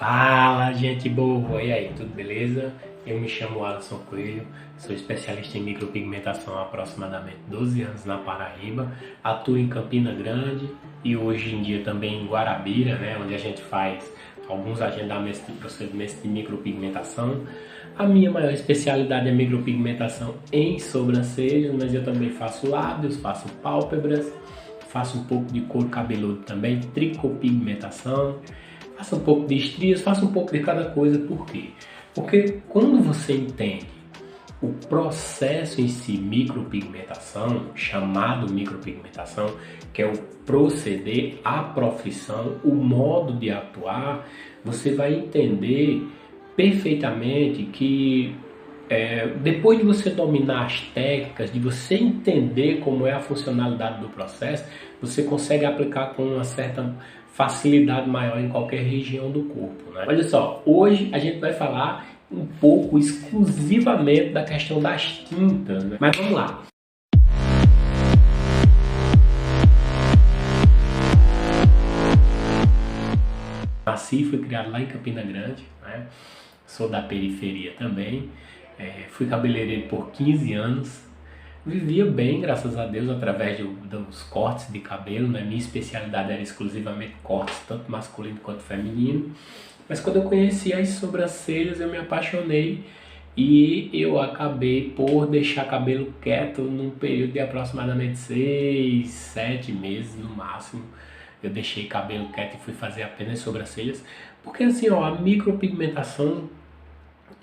Fala, gente boa! E aí, tudo beleza? Eu me chamo Alisson Coelho, sou especialista em micropigmentação há aproximadamente 12 anos na Paraíba, atuo em Campina Grande e hoje em dia também em Guarabira, né, onde a gente faz alguns agendamentos de procedimentos de micropigmentação. A minha maior especialidade é micropigmentação em sobrancelhas, mas eu também faço lábios, faço pálpebras, faço um pouco de couro cabeludo também, tricopigmentação. Faça um pouco de estrias, faça um pouco de cada coisa. Por quê? Porque quando você entende o processo em si, micropigmentação, chamado micropigmentação, que é o proceder, a profissão, o modo de atuar, você vai entender perfeitamente que depois de você dominar as técnicas, de você entender como é a funcionalidade do processo, você consegue aplicar com uma certa facilidade maior em qualquer região do corpo, né? Olha só, hoje a gente vai falar um pouco exclusivamente da questão das tintas, né? Mas vamos lá. Nasci e fui criado lá em Campina Grande, né? Sou da periferia também, fui cabeleireiro por 15 anos, vivia bem, graças a Deus, através dos cortes de cabelo, né? Minha especialidade era exclusivamente cortes, tanto masculino quanto feminino, mas quando eu conheci as sobrancelhas eu me apaixonei e eu acabei por deixar cabelo quieto num período de aproximadamente 6, 7 meses no máximo. Eu deixei cabelo quieto e fui fazer apenas sobrancelhas, porque assim, ó, a micropigmentação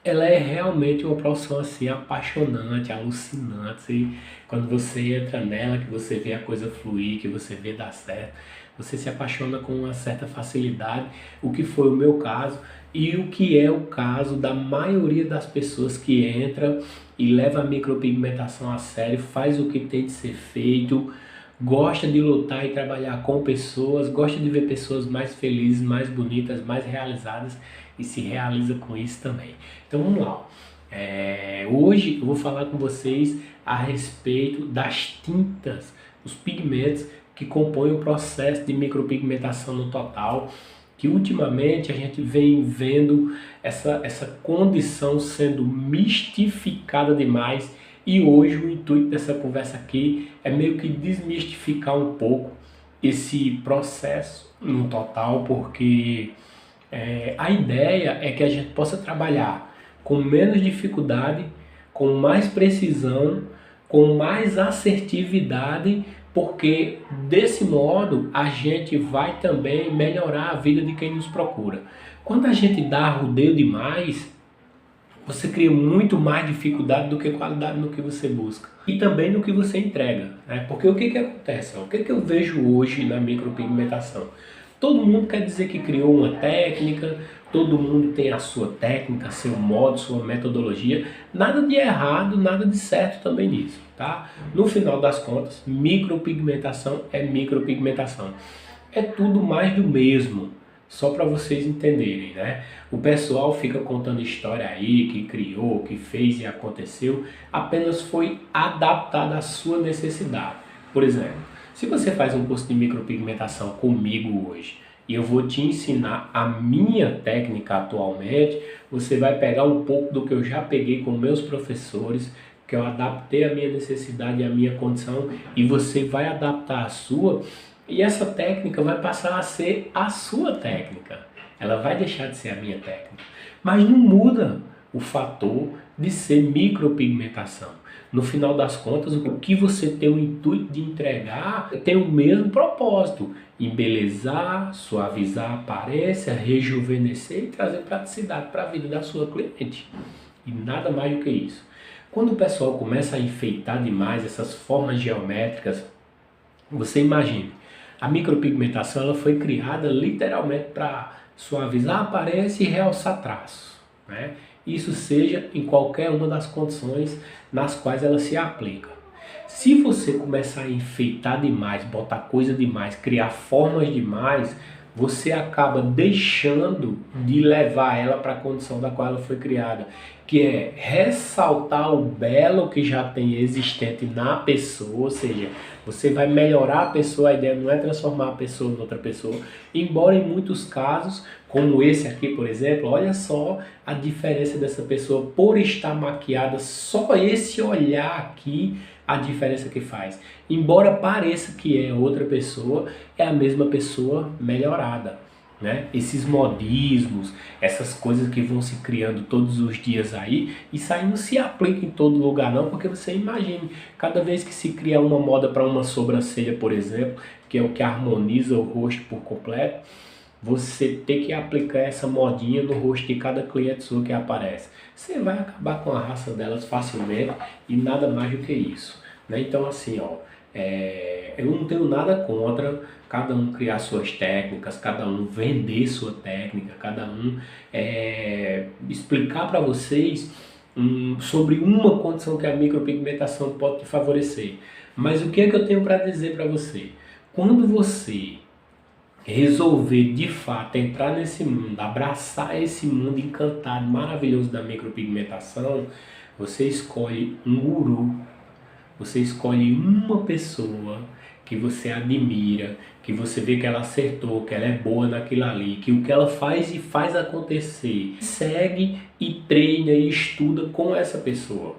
ela é realmente uma profissão assim apaixonante, alucinante. E quando você entra nela, que você vê a coisa fluir, que você vê dar certo, você se apaixona com uma certa facilidade, o que foi o meu caso e o que é o caso da maioria das pessoas que entra e leva a micropigmentação a sério, faz o que tem de ser feito, gosta de lutar e trabalhar com pessoas, gosta de ver pessoas mais felizes, mais bonitas, mais realizadas e se realiza com isso também. Então vamos lá. Hoje eu vou falar com vocês a respeito das tintas, os pigmentos que compõem o processo de micropigmentação no total, que ultimamente a gente vem vendo essa condição sendo mistificada demais. E hoje o intuito dessa conversa aqui é meio que desmistificar um pouco esse processo no total, porque a ideia é que a gente possa trabalhar com menos dificuldade, com mais precisão, com mais assertividade, porque desse modo a gente vai também melhorar a vida de quem nos procura. Quando a gente dá arrudeio demais, você cria muito mais dificuldade do que qualidade no que você busca. E também no que você entrega, né? Porque o que acontece? O que eu vejo hoje na micropigmentação? Todo mundo quer dizer que criou uma técnica, todo mundo tem a sua técnica, seu modo, sua metodologia. Nada de errado, nada de certo também nisso, tá? No final das contas, micropigmentação é micropigmentação. É tudo mais do mesmo. Só para vocês entenderem, né? O pessoal fica contando história aí, que criou, que fez e aconteceu, apenas foi adaptado à sua necessidade. Por exemplo, se você faz um curso de micropigmentação comigo hoje e eu vou te ensinar a minha técnica atualmente, você vai pegar um pouco do que eu já peguei com meus professores, que eu adaptei à minha necessidade e à minha condição, e você vai adaptar a sua. E essa técnica vai passar a ser a sua técnica. Ela vai deixar de ser a minha técnica. Mas não muda o fator de ser micropigmentação. No final das contas, o que você tem o intuito de entregar tem o mesmo propósito. Embelezar, suavizar a aparência, rejuvenescer e trazer praticidade para a vida da sua cliente. E nada mais do que isso. Quando o pessoal começa a enfeitar demais essas formas geométricas, você imagine, a micropigmentação ela foi criada literalmente para suavizar a aparência e realçar traços, né? Isso seja em qualquer uma das condições nas quais ela se aplica. Se você começar a enfeitar demais, botar coisa demais, criar formas demais, você acaba deixando de levar ela para a condição da qual ela foi criada, que é ressaltar o belo que já tem existente na pessoa, ou seja, você vai melhorar a pessoa, a ideia não é transformar a pessoa em outra pessoa, embora em muitos casos, como esse aqui, por exemplo, olha só a diferença dessa pessoa por estar maquiada, só esse olhar aqui, a diferença que faz. Embora pareça que é outra pessoa, é a mesma pessoa melhorada. Né? Esses modismos, essas coisas que vão se criando todos os dias aí, isso aí não se aplica em todo lugar não, porque você imagine, cada vez que se cria uma moda para uma sobrancelha, por exemplo, que é o que harmoniza o rosto por completo, você tem que aplicar essa modinha no rosto de cada cliente sua que aparece. Você vai acabar com a raça delas facilmente e nada mais do que isso. Né? Então assim, ó, eu não tenho nada contra cada um criar suas técnicas, cada um vender sua técnica, cada um explicar para vocês sobre uma condição que a micropigmentação pode te favorecer. Mas o que é que eu tenho para dizer para você? Quando você resolver de fato entrar nesse mundo, abraçar esse mundo encantado, maravilhoso da micropigmentação, você escolhe um guru, você escolhe uma pessoa que você admira, que você vê que ela acertou, que ela é boa naquilo ali, que o que ela faz e faz acontecer. Segue e treina e estuda com essa pessoa.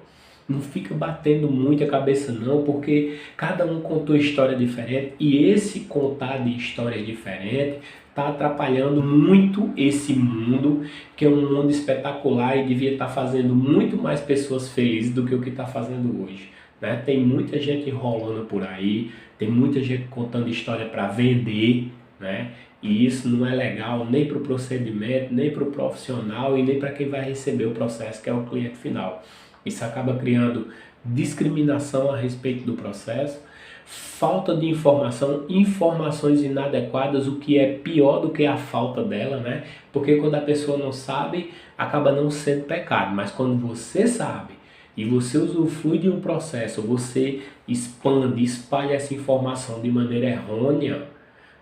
Não fica batendo muito a cabeça não, porque cada um contou história diferente e esse contar de história diferente está atrapalhando muito esse mundo, que é um mundo espetacular e devia estar fazendo muito mais pessoas felizes do que o que está fazendo hoje. Né? Tem muita gente enrolando por aí, tem muita gente contando história para vender, né? E isso não é legal nem para o procedimento, nem para o profissional e nem para quem vai receber o processo, que é o cliente final. Isso acaba criando discriminação a respeito do processo, falta de informação, informações inadequadas, o que é pior do que a falta dela, né? Porque quando a pessoa não sabe, acaba não sendo pecado, mas quando você sabe, e você usufrui de um processo, você expande, espalha essa informação de maneira errônea,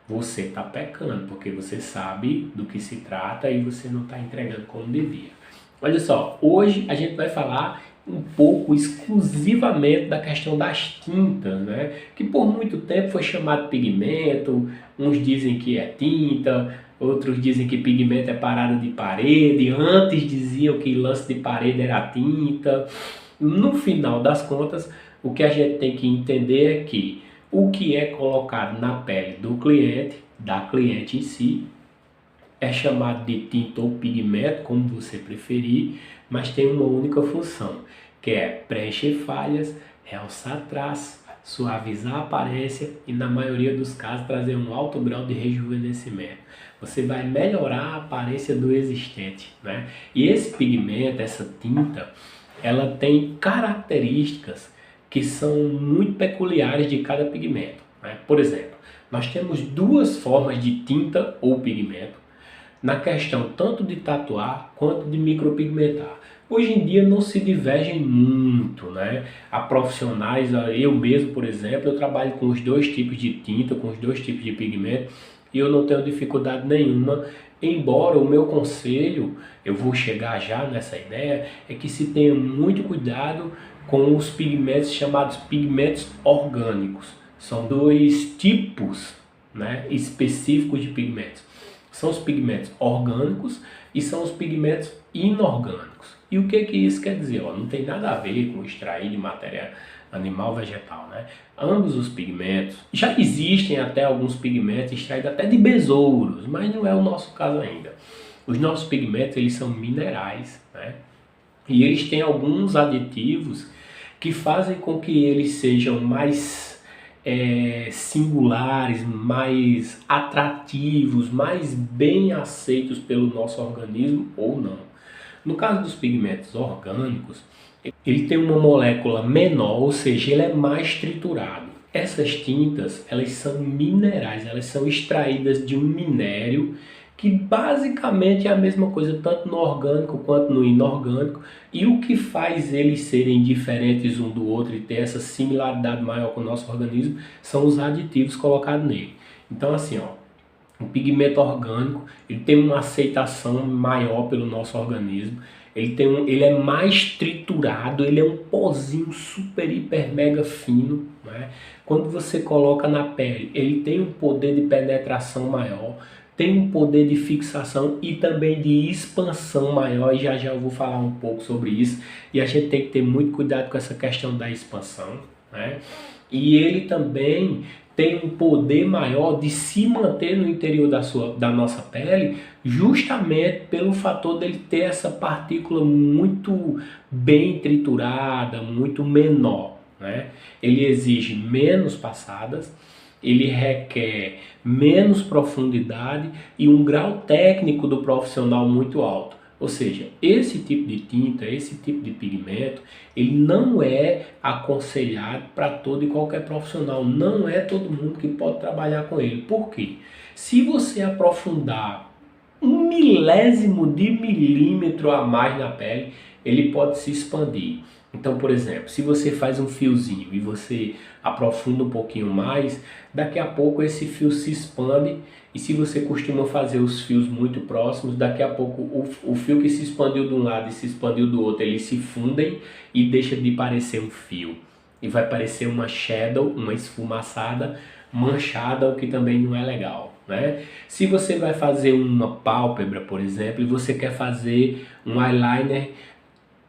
você está pecando, porque você sabe do que se trata e você não está entregando como devia. Olha só, hoje a gente vai falar um pouco exclusivamente da questão das tintas, né? Que por muito tempo foi chamado de pigmento, uns dizem que é tinta, outros dizem que pigmento é parada de parede, antes diziam que lance de parede era tinta. No final das contas, o que a gente tem que entender é que o que é colocado na pele do cliente, da cliente em si, é chamado de tinta ou pigmento, como você preferir, mas tem uma única função, que é preencher falhas, realçar traços, suavizar a aparência e, na maioria dos casos, trazer um alto grau de rejuvenescimento. Você vai melhorar a aparência do existente, né? E esse pigmento, essa tinta, ela tem características que são muito peculiares de cada pigmento, né? Por exemplo, nós temos duas formas de tinta ou pigmento na questão tanto de tatuar quanto de micropigmentar. Hoje em dia não se divergem muito, né? Há profissionais, eu mesmo, por exemplo, eu trabalho com os dois tipos de tinta, com os dois tipos de pigmento e eu não tenho dificuldade nenhuma, embora o meu conselho, eu vou chegar já nessa ideia, é que se tenha muito cuidado com os pigmentos chamados pigmentos orgânicos. São dois tipos, né, específicos de pigmentos. São os pigmentos orgânicos e são os pigmentos inorgânicos. E o que isso quer dizer? Ó, não tem nada a ver com extrair de matéria animal ou vegetal, né? Ambos os pigmentos, já existem até alguns pigmentos extraídos até de besouros, mas não é o nosso caso ainda. Os nossos pigmentos, eles são minerais, né? E eles têm alguns aditivos que fazem com que eles sejam mais singulares, mais atrativos, mais bem aceitos pelo nosso organismo ou não. No caso dos pigmentos orgânicos, ele tem uma molécula menor, ou seja, ele é mais triturado. Essas tintas, elas são minerais, elas são extraídas de um minério que basicamente é a mesma coisa tanto no orgânico quanto no inorgânico, e o que faz eles serem diferentes um do outro e ter essa similaridade maior com o nosso organismo são os aditivos colocados nele. Então assim, ó, O pigmento orgânico, ele tem uma aceitação maior pelo nosso organismo. Ele é mais triturado, ele é um pozinho super, hiper, mega fino, né? Quando você coloca na pele, ele tem um poder de penetração maior, tem um poder de fixação e também de expansão maior, e já já eu vou falar um pouco sobre isso. E a gente tem que ter muito cuidado com essa questão da expansão, né? E ele também tem um poder maior de se manter no interior da nossa pele, justamente pelo fator dele ter essa partícula muito bem triturada, muito menor, né? Ele exige menos passadas, ele requer menos profundidade e um grau técnico do profissional muito alto. Ou seja, esse tipo de tinta, esse tipo de pigmento, ele não é aconselhado para todo e qualquer profissional. Não é todo mundo que pode trabalhar com ele. Por quê? Se você aprofundar 1 milésimo de milímetro a mais na pele, ele pode se expandir. Então, por exemplo, se você faz um fiozinho e você aprofunda um pouquinho mais, daqui a pouco esse fio se expande. E se você costuma fazer os fios muito próximos, daqui a pouco o fio que se expandiu de um lado e se expandiu do outro, eles se fundem e deixa de parecer um fio. E vai parecer uma shadow, uma esfumaçada, manchada, o que também não é legal, né? Se você vai fazer uma pálpebra, por exemplo, e você quer fazer um eyeliner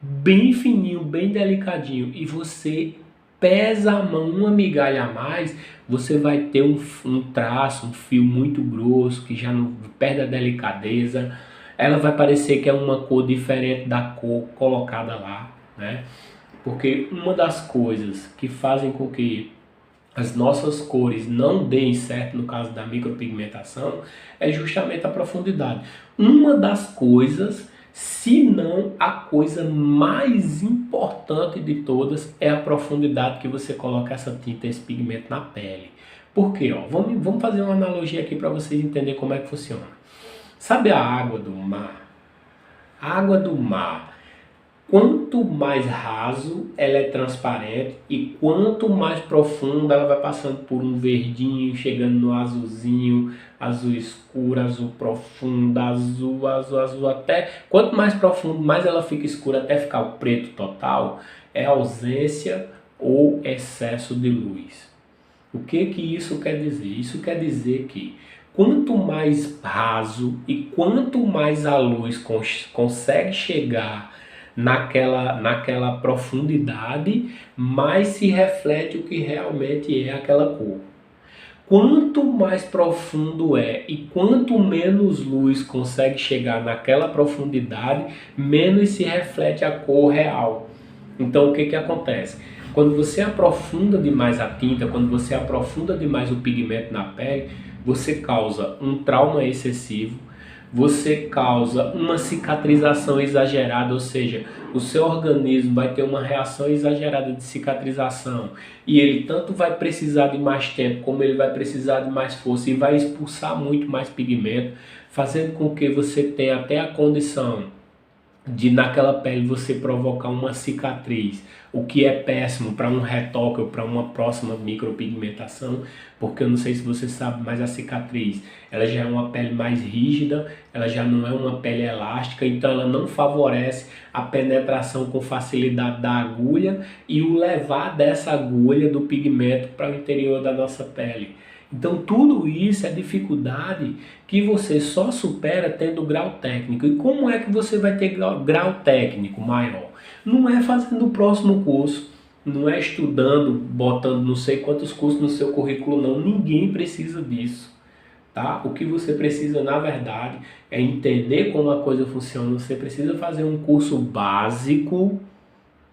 bem fininho, bem delicadinho, e você pesa a mão uma migalha a mais, você vai ter um traço, um fio muito grosso, que já não perde a delicadeza. Ela vai parecer que é uma cor diferente da cor colocada lá, né? Porque uma das coisas que fazem com que as nossas cores não deem certo no caso da micropigmentação é justamente a profundidade. Uma das coisas, se não a coisa mais importante de todas, é a profundidade que você coloca essa tinta, esse pigmento na pele. Por quê? Vamos fazer uma analogia aqui para vocês entenderem como é que funciona. Sabe a água do mar? A água do mar, quanto mais raso ela é transparente e quanto mais profunda ela vai passando por um verdinho, chegando no azulzinho, azul escuro, azul profundo, azul, até quanto mais profundo, mais ela fica escura até ficar o preto total, é ausência ou excesso de luz. O que isso quer dizer? Isso quer dizer que quanto mais raso e quanto mais a luz consegue chegar naquela profundidade, mais se reflete o que realmente é aquela cor. Quanto mais profundo é e quanto menos luz consegue chegar naquela profundidade, menos se reflete a cor real. Então o que acontece? Quando você aprofunda demais a tinta, quando você aprofunda demais o pigmento na pele, você causa um trauma excessivo, você causa uma cicatrização exagerada, ou seja, o seu organismo vai ter uma reação exagerada de cicatrização e ele tanto vai precisar de mais tempo como ele vai precisar de mais força e vai expulsar muito mais pigmento, fazendo com que você tenha até a condição de naquela pele você provocar uma cicatriz, o que é péssimo para um retoque ou para uma próxima micropigmentação, porque eu não sei se você sabe, mas a cicatriz ela já é uma pele mais rígida, ela já não é uma pele elástica, então ela não favorece a penetração com facilidade da agulha e o levar dessa agulha do pigmento para o interior da nossa pele. Então tudo isso é dificuldade que você só supera tendo grau técnico. E como é que você vai ter grau técnico maior? Não é fazendo o próximo curso, não é estudando, botando não sei quantos cursos no seu currículo, não. Ninguém precisa disso, tá? O que você precisa, na verdade, é entender como a coisa funciona. Você precisa fazer um curso básico,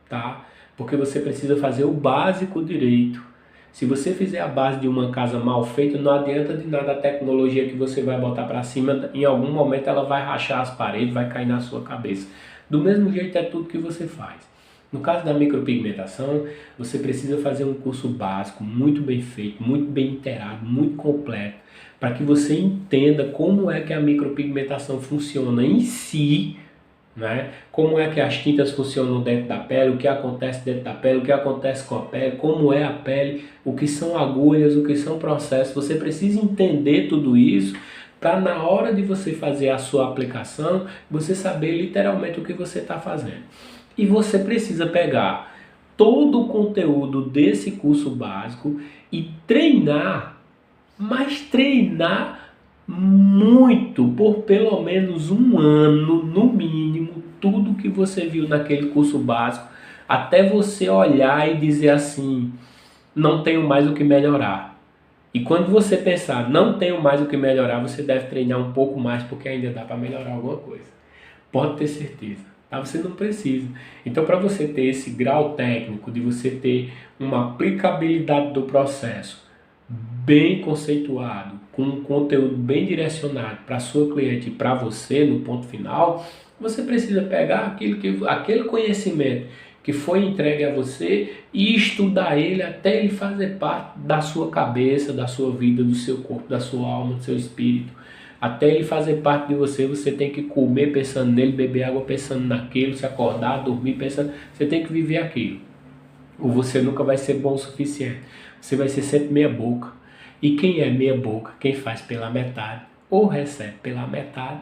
tá? Porque você precisa fazer o básico direito. Se você fizer a base de uma casa mal feita, não adianta de nada a tecnologia que você vai botar para cima. Em algum momento ela vai rachar as paredes, vai cair na sua cabeça. Do mesmo jeito é tudo que você faz. No caso da micropigmentação, você precisa fazer um curso básico, muito bem feito, muito bem inteirado, muito completo, para que você entenda como é que a micropigmentação funciona em si, né? Como é que as tintas funcionam dentro da pele, o que acontece dentro da pele, o que acontece com a pele, como é a pele, o que são agulhas, o que são processos. Você precisa entender tudo isso para na hora de você fazer a sua aplicação, você saber literalmente o que você está fazendo. E você precisa pegar todo o conteúdo desse curso básico e treinar, mas treinar muito, por pelo menos um ano, no mínimo, tudo que você viu naquele curso básico, até você olhar e dizer assim, não tenho mais o que melhorar. E quando você pensar, não tenho mais o que melhorar, você deve treinar um pouco mais, porque ainda dá para melhorar alguma coisa. Pode ter certeza. Tá? Você não precisa. Então, para você ter esse grau técnico, de você ter uma aplicabilidade do processo bem conceituado, com um conteúdo bem direcionado para a sua cliente e para você no ponto final, você precisa pegar aquele conhecimento que foi entregue a você e estudar ele até ele fazer parte da sua cabeça, da sua vida, do seu corpo, da sua alma, do seu espírito. Até ele fazer parte de você, você tem que comer pensando nele, beber água pensando naquilo, se acordar, dormir pensando, você tem que viver aquilo. Ou você nunca vai ser bom o suficiente. Você vai ser sempre meia boca. E quem é meia boca? Quem faz pela metade, ou recebe pela metade,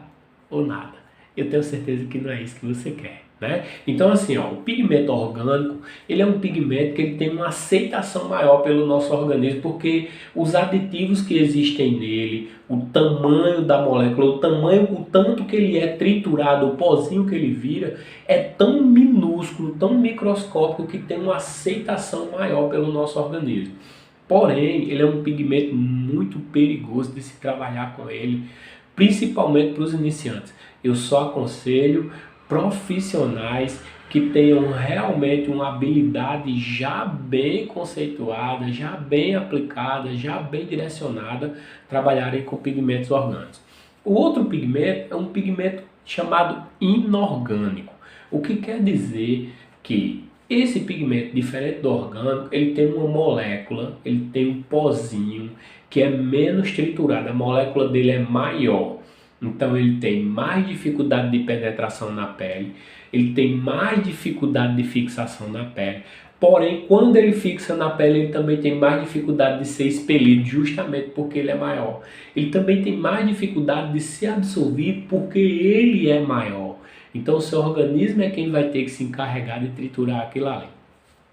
ou nada. Eu tenho certeza que não é isso que você quer. Né? Então assim, ó, o pigmento orgânico, ele é um pigmento que ele tem uma aceitação maior pelo nosso organismo, porque os aditivos que existem nele, o tamanho da molécula, o tanto que ele é triturado, o pozinho que ele vira, é tão minúsculo, tão microscópico, que tem uma aceitação maior pelo nosso organismo. Porém, ele é um pigmento muito perigoso de se trabalhar com ele, principalmente para os iniciantes. Eu só aconselho profissionais que tenham realmente uma habilidade já bem conceituada, já bem aplicada, já bem direcionada, trabalharem com pigmentos orgânicos. O outro pigmento é um pigmento chamado inorgânico, o que quer dizer que esse pigmento, diferente do orgânico, ele tem uma molécula, ele tem um pozinho que é menos triturado, a molécula dele é maior. Então ele tem mais dificuldade de penetração na pele, ele tem mais dificuldade de fixação na pele. Porém, quando ele fixa na pele, ele também tem mais dificuldade de ser expelido, justamente porque ele é maior. Ele também tem mais dificuldade de ser absorvido, porque ele é maior. Então o seu organismo é quem vai ter que se encarregar de triturar aquilo ali.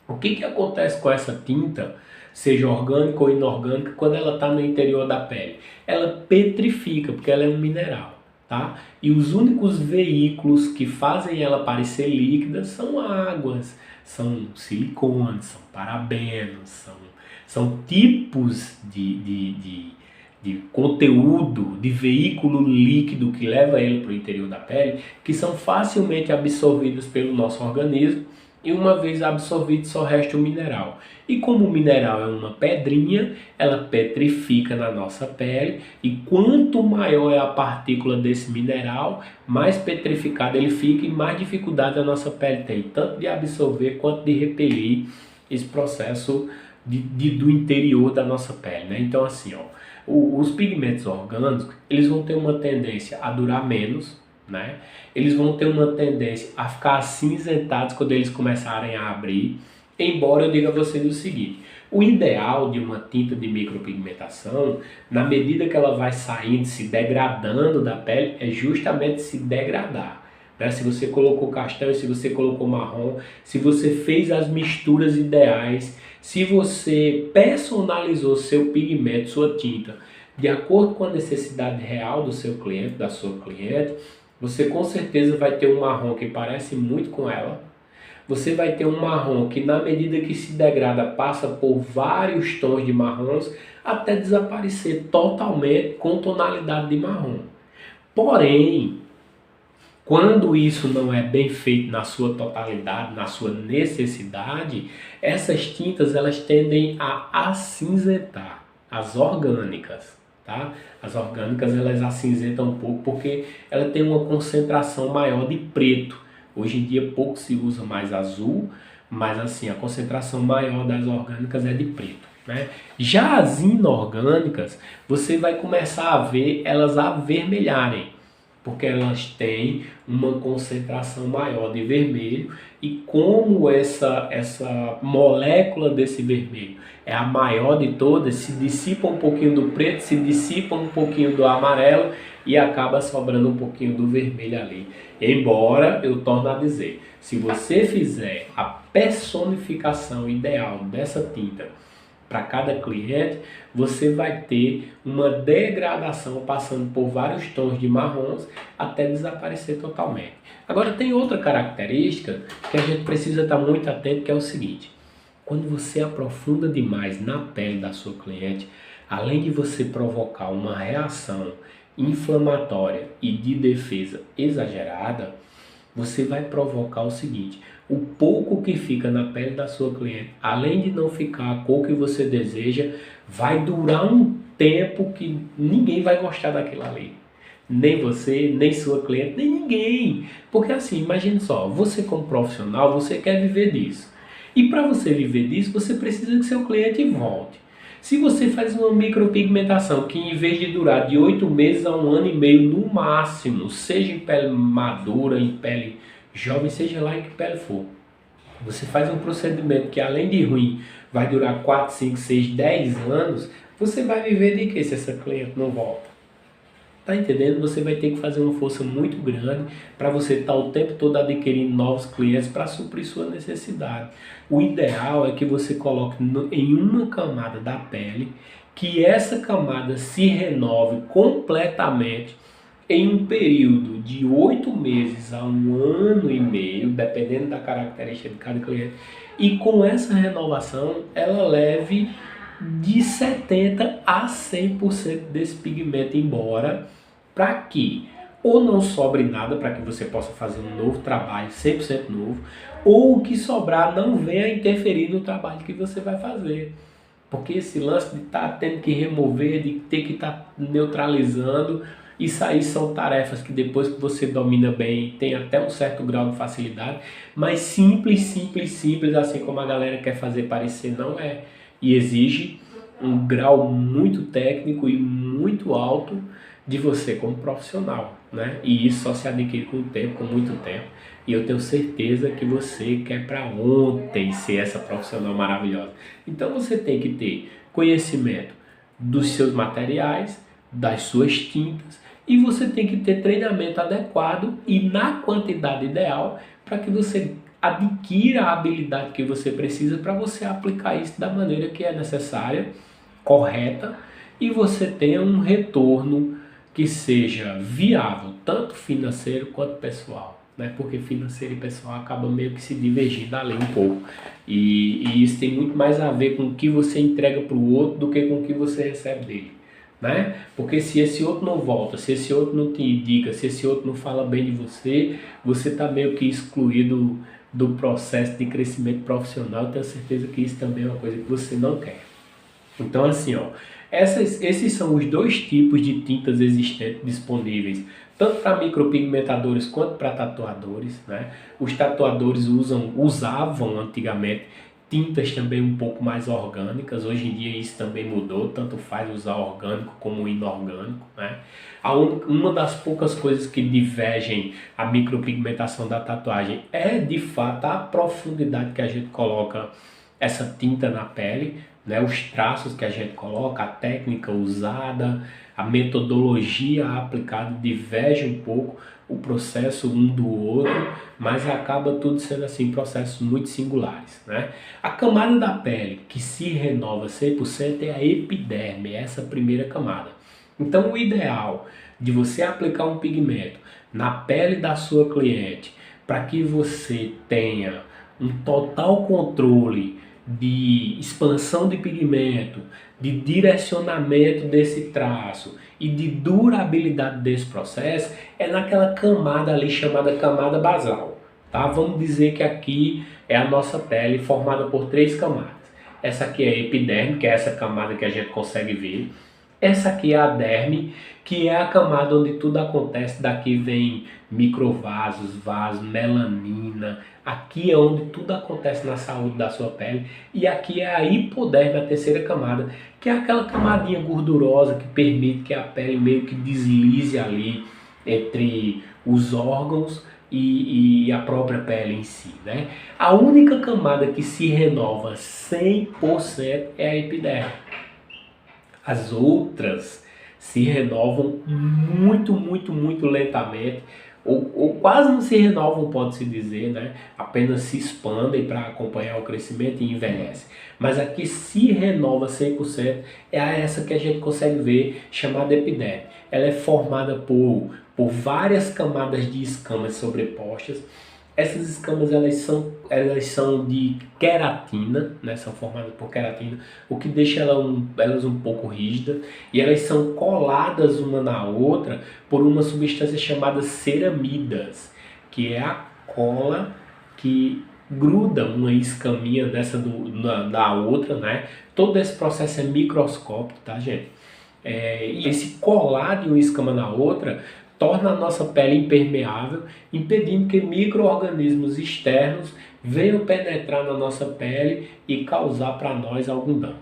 O que acontece com essa tinta, seja orgânica ou inorgânica, quando ela está no interior da pele? Ela petrifica, porque ela é um mineral, tá? E os únicos veículos que fazem ela parecer líquida são águas, são silicones, são parabenos, são tipos de conteúdo, de veículo líquido que leva ele para o interior da pele, que são facilmente absorvidos pelo nosso organismo, e uma vez absorvido só resta o mineral. E como o mineral é uma pedrinha, ela petrifica na nossa pele, e quanto maior é a partícula desse mineral, mais petrificado ele fica e mais dificuldade a nossa pele tem, tanto de absorver quanto de repelir esse processo do interior da nossa pele. Né? Então assim, ó, os pigmentos orgânicos, eles vão ter uma tendência a durar menos, né? Eles vão ter uma tendência a ficar acinzentados quando eles começarem a abrir, embora eu diga a vocês o seguinte, o ideal de uma tinta de micropigmentação, na medida que ela vai saindo, se degradando da pele, é justamente se degradar. Né? Se você colocou castanho, se você colocou marrom, se você fez as misturas ideais, se você personalizou seu pigmento, sua tinta, de acordo com a necessidade real do seu cliente, da sua cliente, você com certeza vai ter um marrom que parece muito com ela. Você vai ter um marrom que, na medida que se degrada, passa por vários tons de marrons até desaparecer totalmente com tonalidade de marrom. Porém, quando isso não é bem feito na sua totalidade, na sua necessidade, essas tintas elas tendem a acinzentar, as orgânicas. Tá? As orgânicas elas acinzentam um pouco porque ela tem uma concentração maior de preto. Hoje em dia pouco se usa mais azul, mas assim a concentração maior das orgânicas é de preto. Né? Já as inorgânicas, você vai começar a ver elas avermelharem. porque elas têm uma concentração maior de vermelho e como essa molécula desse vermelho é a maior de todas, se dissipa um pouquinho do preto, se dissipa um pouquinho do amarelo e acaba sobrando um pouquinho do vermelho ali. Embora, eu torno a dizer, se você fizer a personificação ideal dessa tinta para cada cliente, você vai ter uma degradação passando por vários tons de marrons até desaparecer totalmente. Agora tem outra característica que a gente precisa estar muito atento, que é o seguinte: quando você aprofunda demais na pele da sua cliente, além de você provocar uma reação inflamatória e de defesa exagerada, você vai provocar o seguinte: o pouco que fica na pele da sua cliente, além de não ficar a cor que você deseja, vai durar um tempo que ninguém vai gostar daquilo ali. Nem você, nem sua cliente, nem ninguém. Porque assim, imagine só, você como profissional, você quer viver disso. E para você viver disso, você precisa que seu cliente volte. Se você faz uma micropigmentação que em vez de durar de 8 meses a 1 ano e meio no máximo, seja em pele madura, em pele jovem, seja lá em que pele for, você faz um procedimento que além de ruim vai durar 4, 5, 6, 10 anos, você vai viver de quê se essa cliente não volta? Tá entendendo? Você vai ter que fazer uma força muito grande para você estar o tempo todo adquirindo novos clientes para suprir sua necessidade. O ideal é que você coloque em uma camada da pele, que essa camada se renove completamente em um período de 8 meses a 1 ano e meio, dependendo da característica de cada cliente, e com essa renovação ela leve de 70 a 100% desse pigmento embora, para que ou não sobre nada, para que você possa fazer um novo trabalho 100% novo, ou o que sobrar não venha interferir no trabalho que você vai fazer. Porque esse lance de estar tendo que remover, de ter que estar neutralizando, isso aí são tarefas que depois que você domina bem, tem até um certo grau de facilidade, mas simples, assim como a galera quer fazer parecer, não é. E exige um grau muito técnico e muito alto de você como profissional, né? E isso só se adquire com o tempo, com muito tempo. E eu tenho certeza que você quer para ontem ser essa profissional maravilhosa. Então você tem que ter conhecimento dos seus materiais, das suas tintas, e você tem que ter treinamento adequado e na quantidade ideal para que você adquira a habilidade que você precisa para você aplicar isso da maneira que é necessária, correta, e você tenha um retorno que seja viável, tanto financeiro quanto pessoal, né? Porque financeiro e pessoal acabam meio que se divergindo ali um pouco. E isso tem muito mais a ver com o que você entrega para o outro do que com o que você recebe dele, né? Porque se esse outro não volta, se esse outro não te indica, se esse outro não fala bem de você, você está meio que excluído do processo de crescimento profissional. Eu tenho certeza que isso também é uma coisa que você não quer. Então assim, ó, esses são os dois tipos de tintas existentes disponíveis, tanto para micropigmentadores quanto para tatuadores, né? Os tatuadores usavam antigamente tintas também um pouco mais orgânicas. Hoje em dia isso também mudou, tanto faz usar orgânico como inorgânico, né? Uma das poucas coisas que divergem a micropigmentação da tatuagem é de fato a profundidade que a gente coloca essa tinta na pele, né? Os traços que a gente coloca, a técnica usada, a metodologia aplicada diverge um pouco o processo um do outro, mas acaba tudo sendo assim processos muito singulares, né? A camada da pele que se renova 100% é a epiderme, essa primeira camada. Então o ideal de você aplicar um pigmento na pele da sua cliente para que você tenha um total controle de expansão de pigmento, de direcionamento desse traço e de durabilidade desse processo é naquela camada ali chamada camada basal, tá? Vamos dizer que aqui é a nossa pele formada por 3 camadas. Essa aqui é a epiderme, que é essa camada que a gente consegue ver. Essa aqui é a derme, que é a camada onde tudo acontece. Daqui vem microvasos, vasos, melanina. Aqui é onde tudo acontece na saúde da sua pele. E aqui é a hipoderme, a terceira camada, que é aquela camadinha gordurosa que permite que a pele meio que deslize ali entre os órgãos e a própria pele em si, né? A única camada que se renova 100% é a epiderme. As outras se renovam muito, muito, muito lentamente, ou quase não se renovam, pode-se dizer, né? Apenas se expandem para acompanhar o crescimento e envelhecem. Mas a que se renova 100% é essa que a gente consegue ver, chamada epiderme. Ela é formada por várias camadas de escamas sobrepostas. Essas escamas elas são de queratina, né? São formadas por queratina, o que deixa elas um pouco rígidas, e elas são coladas uma na outra por uma substância chamada ceramidas, que é a cola que gruda uma escaminha dessa da outra, né? Todo esse processo é microscópico, tá, gente? E esse colar de uma escama na outra torna a nossa pele impermeável, impedindo que micro-organismos externos venham penetrar na nossa pele e causar para nós algum dano.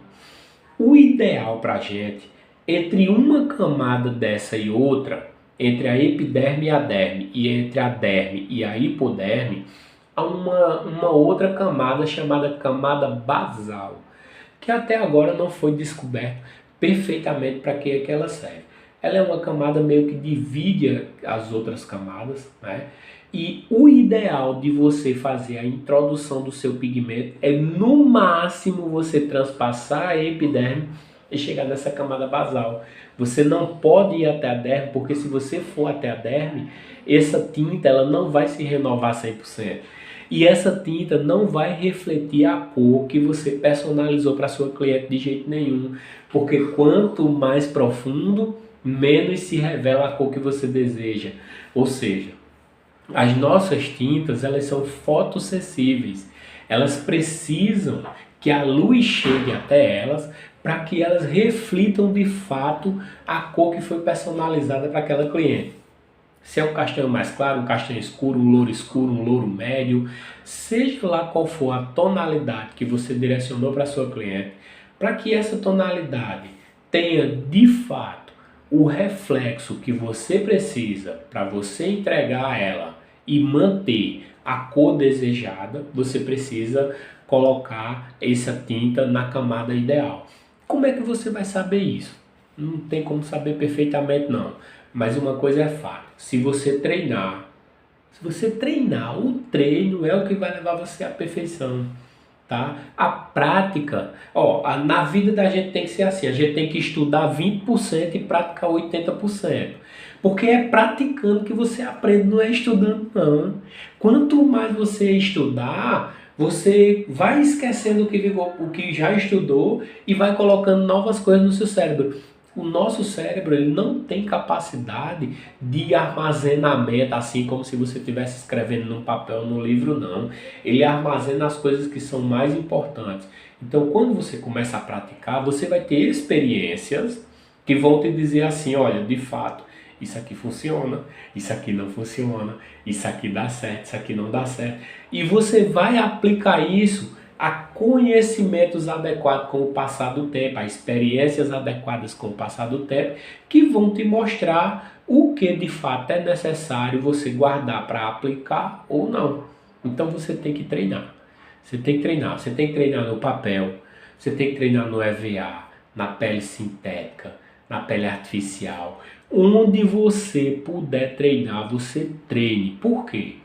O ideal para a gente, entre uma camada dessa e outra, entre a epiderme e a derme, e entre a derme e a hipoderme, há uma outra camada chamada camada basal, que até agora não foi descoberto perfeitamente para que é que ela serve. Ela é uma camada meio que divide as outras camadas, né? E o ideal de você fazer a introdução do seu pigmento é, no máximo, você transpassar a epiderme e chegar nessa camada basal. Você não pode ir até a derme, porque se você for até a derme, essa tinta ela não vai se renovar 100%. E essa tinta não vai refletir a cor que você personalizou para sua cliente de jeito nenhum. Porque quanto mais profundo, menos se revela a cor que você deseja. Ou seja, as nossas tintas, elas são fotossensíveis. Elas precisam que a luz chegue até elas para que elas reflitam de fato a cor que foi personalizada para aquela cliente. Se é um castanho mais claro, um castanho escuro, um louro médio, seja lá qual for a tonalidade que você direcionou para a sua cliente, para que essa tonalidade tenha de fato o reflexo que você precisa para você entregar a ela e manter a cor desejada, você precisa colocar essa tinta na camada ideal. Como é que você vai saber isso? Não tem como saber perfeitamente não, mas uma coisa é fato, se você treinar, o treino é o que vai levar você à perfeição. Tá? A prática, na vida da gente tem que ser assim, a gente tem que estudar 20% e praticar 80%. Porque é praticando que você aprende, não é estudando não. Quanto mais você estudar, você vai esquecendo o que já estudou e vai colocando novas coisas no seu cérebro. O nosso cérebro ele não tem capacidade de armazenamento, assim como se você estivesse escrevendo num papel, no livro, não. Ele armazena as coisas que são mais importantes. Então, quando você começa a praticar, você vai ter experiências que vão te dizer assim, olha, de fato, isso aqui funciona, isso aqui não funciona, isso aqui dá certo, isso aqui não dá certo. E você vai aplicar isso a conhecimentos adequados com o passar do tempo, a experiências adequadas com o passar do tempo, que vão te mostrar o que de fato é necessário você guardar para aplicar ou não. Então você tem que treinar. Você tem que treinar no papel, você tem que treinar no EVA, na pele sintética, na pele artificial. Onde você puder treinar, você treine. Por quê?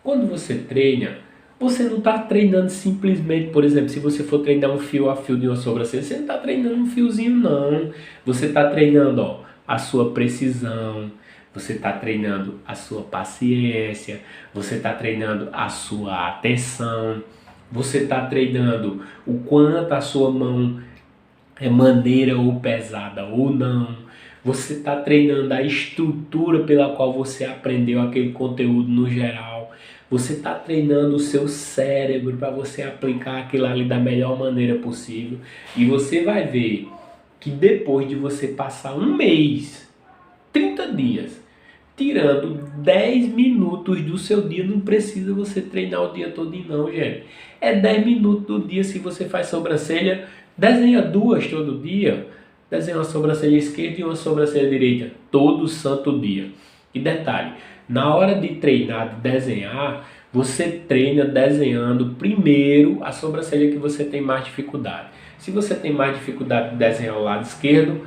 Quando você treina, você não está treinando simplesmente, por exemplo, se você for treinar um fio a fio de uma sobrancelha, você não está treinando um fiozinho não. Você está treinando a sua precisão, você está treinando a sua paciência, você está treinando a sua atenção, você está treinando o quanto a sua mão é maneira ou pesada ou não. Você está treinando a estrutura pela qual você aprendeu aquele conteúdo no geral. Você está treinando o seu cérebro para você aplicar aquilo ali da melhor maneira possível. E você vai ver que depois de você passar um mês, 30 dias, tirando 10 minutos do seu dia, não precisa você treinar o dia todo não, gente. É 10 minutos do dia. Se você faz sobrancelha, desenha 2 todo dia. Desenha uma sobrancelha esquerda e uma sobrancelha direita todo santo dia. E detalhe, na hora de treinar, de desenhar, você treina desenhando primeiro a sobrancelha que você tem mais dificuldade. Se você tem mais dificuldade de desenhar o lado esquerdo,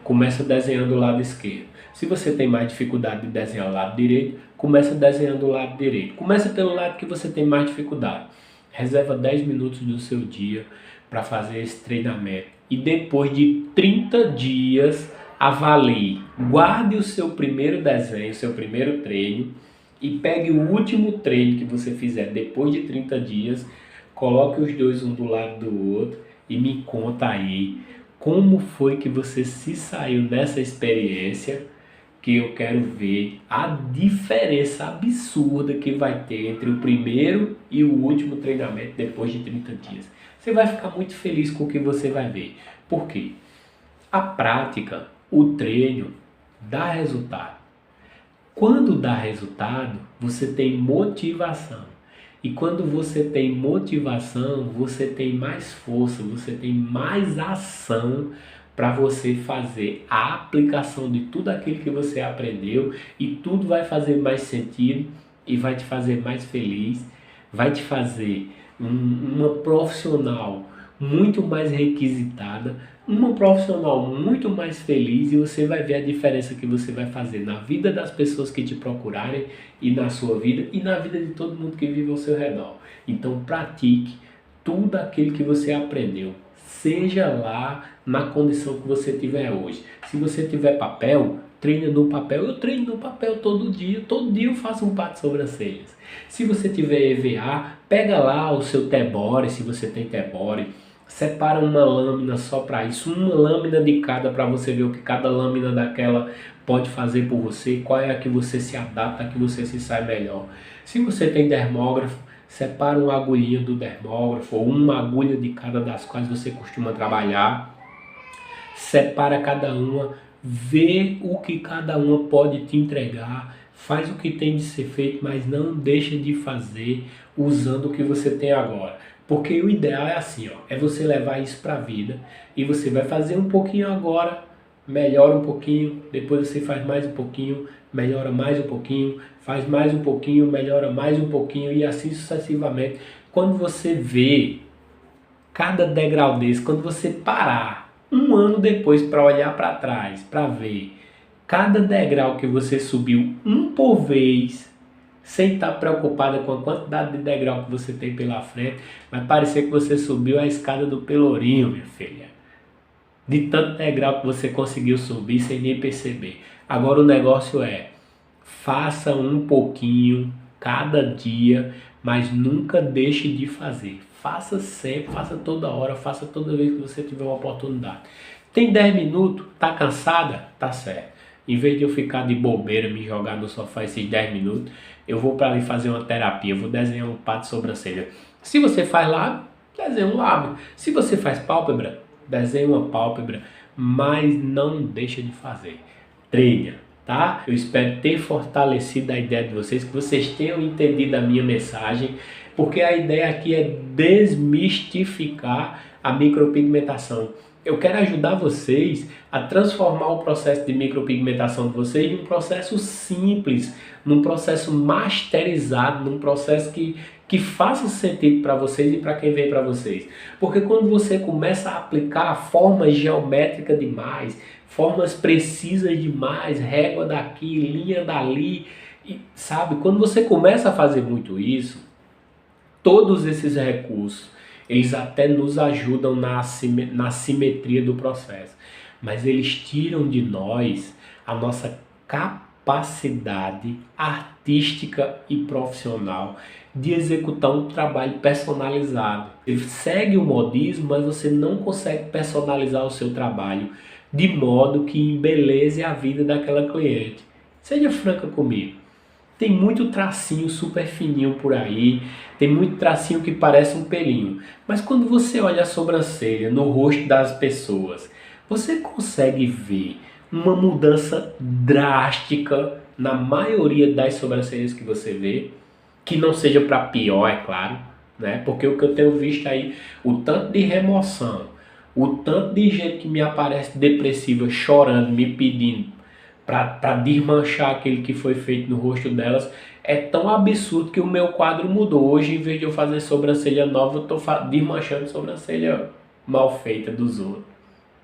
começa desenhando o lado esquerdo. Se você tem mais dificuldade de desenhar o lado direito, começa desenhando o lado direito. Começa pelo lado que você tem mais dificuldade. Reserva 10 minutos do seu dia para fazer esse treinamento. E depois de 30 dias, avalie. Guarde o seu primeiro desenho, o seu primeiro treino, e pegue o último treino que você fizer depois de 30 dias, coloque os dois um do lado do outro e me conta aí como foi que você se saiu nessa experiência, que eu quero ver a diferença absurda que vai ter entre o primeiro e o último treinamento depois de 30 dias. Você vai ficar muito feliz com o que você vai ver. Por quê? A prática, o treino, dá resultado. Quando dá resultado, você tem motivação. E quando você tem motivação, você tem mais força, você tem mais ação para você fazer a aplicação de tudo aquilo que você aprendeu, e tudo vai fazer mais sentido e vai te fazer mais feliz, vai te fazer uma profissional muito mais requisitada, uma profissional muito mais feliz, e você vai ver a diferença que você vai fazer na vida das pessoas que te procurarem, e na sua vida e na vida de todo mundo que vive ao seu redor. Então pratique tudo aquilo que você aprendeu, seja lá na condição que você tiver hoje. Se você tiver papel, treina no papel. Eu treino no papel todo dia eu faço um par de sobrancelhas. Se você tiver EVA, pega lá o seu Tebore, se você tem Tebore, separa uma lâmina só para isso, uma lâmina de cada, para você ver o que cada lâmina daquela pode fazer por você, qual é a que você se adapta, a que você se sai melhor. Se você tem dermógrafo, separa uma agulhinha do dermógrafo, ou uma agulha de cada das quais você costuma trabalhar, separa cada uma, vê o que cada uma pode te entregar, faz o que tem de ser feito, mas não deixa de fazer usando o que você tem agora. Porque o ideal é assim, ó, é você levar isso para a vida, e você vai fazer um pouquinho agora, melhora um pouquinho, depois você faz mais um pouquinho, melhora mais um pouquinho, faz mais um pouquinho, melhora mais um pouquinho, e assim sucessivamente. Quando você vê cada degrau desse, quando você parar um ano depois para olhar para trás, para ver cada degrau que você subiu um por vez, sem estar preocupada com a quantidade de degrau que você tem pela frente, vai parecer que você subiu a escada do Pelourinho, minha filha. De tanto degrau que você conseguiu subir sem nem perceber. Agora o negócio é, faça um pouquinho cada dia, mas nunca deixe de fazer. Faça sempre, faça toda hora, faça toda vez que você tiver uma oportunidade. Tem 10 minutos, tá cansada? Tá certo. Em vez de eu ficar de bobeira, me jogar no sofá esses 10 minutos, eu vou para ali fazer uma terapia, eu vou desenhar um par de sobrancelha. Se você faz lábio, desenha um lábio. Se você faz pálpebra, desenha uma pálpebra, mas não deixa de fazer. Treina, tá? Eu espero ter fortalecido a ideia de vocês, que vocês tenham entendido a minha mensagem, porque a ideia aqui é desmistificar a micropigmentação. Eu quero ajudar vocês a transformar o processo de micropigmentação de vocês em um processo simples, num processo masterizado, num processo que faça sentido para vocês e para quem vem para vocês. Porque quando você começa a aplicar formas geométricas demais, formas precisas demais, régua daqui, linha dali, sabe? Quando você começa a fazer muito isso, todos esses recursos, eles até nos ajudam na simetria do processo, mas eles tiram de nós a nossa capacidade artística e profissional de executar um trabalho personalizado. Ele segue o modismo, mas você não consegue personalizar o seu trabalho de modo que embeleze a vida daquela cliente. Seja franca comigo. Tem muito tracinho super fininho por aí, tem muito tracinho que parece um pelinho. Mas quando você olha a sobrancelha no rosto das pessoas, você consegue ver uma mudança drástica na maioria das sobrancelhas que você vê, que não seja para pior, é claro, né? Porque o que eu tenho visto aí, o tanto de remoção, o tanto de gente que me aparece depressiva, chorando, me pedindo para desmanchar aquele que foi feito no rosto delas, é tão absurdo que o meu quadro mudou. Hoje, em vez de eu fazer sobrancelha nova, eu estou desmanchando sobrancelha mal feita dos outros,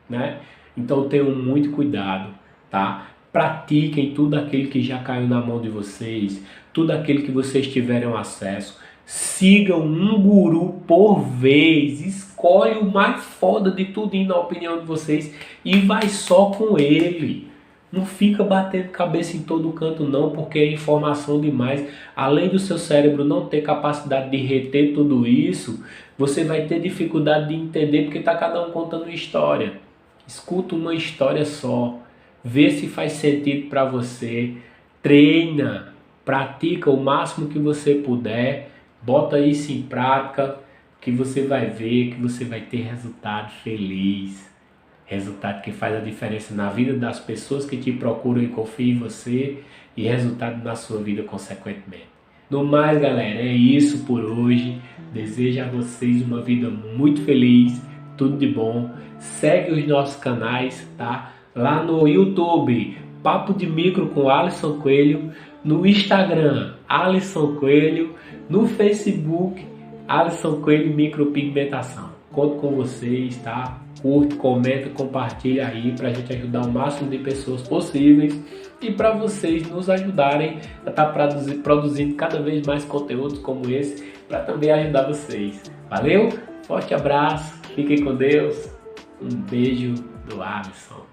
né? Então tenham muito cuidado, tá? Pratiquem tudo aquilo que já caiu na mão de vocês, tudo aquilo que vocês tiveram acesso. Sigam um guru por vez, escolhe o mais foda de tudo na opinião de vocês e vai só com ele. Não fica batendo cabeça em todo canto não, porque é informação demais. Além do seu cérebro não ter capacidade de reter tudo isso, você vai ter dificuldade de entender porque está cada um contando uma história. Escuta uma história só, vê se faz sentido para você, treina, pratica o máximo que você puder, bota isso em prática, que você vai ver que você vai ter resultado feliz. Resultado que faz a diferença na vida das pessoas que te procuram e confiam em você e resultado na sua vida consequentemente. No mais, galera, é isso por hoje. Desejo a vocês uma vida muito feliz, tudo de bom. Segue os nossos canais, tá? Lá no YouTube, Papo de Micro com Alisson Coelho. No Instagram, Alisson Coelho. No Facebook, Alisson Coelho Micropigmentação. Conto com vocês, tá? Curte, comenta, compartilha aí para a gente ajudar o máximo de pessoas possíveis e para vocês nos ajudarem a estar produzindo cada vez mais conteúdos como esse para também ajudar vocês. Valeu? Forte abraço, fiquem com Deus, um beijo do Alisson.